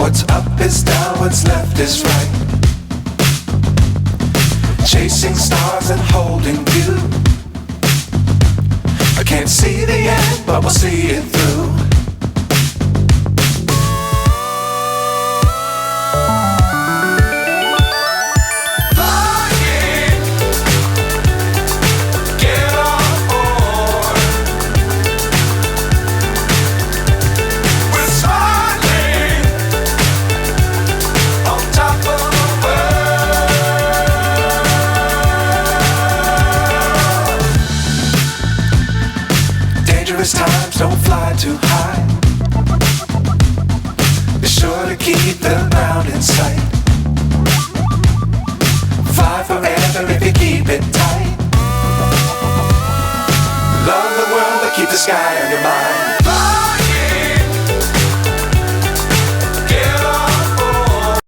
What's up is down, what's left is right. Chasing stars and holding you. I can't see the end, but we'll see it through. Dangerous times, don't fly too high. Be sure to keep the ground in sight. Fly forever if you keep it tight. Love the world, but keep the sky on your mind.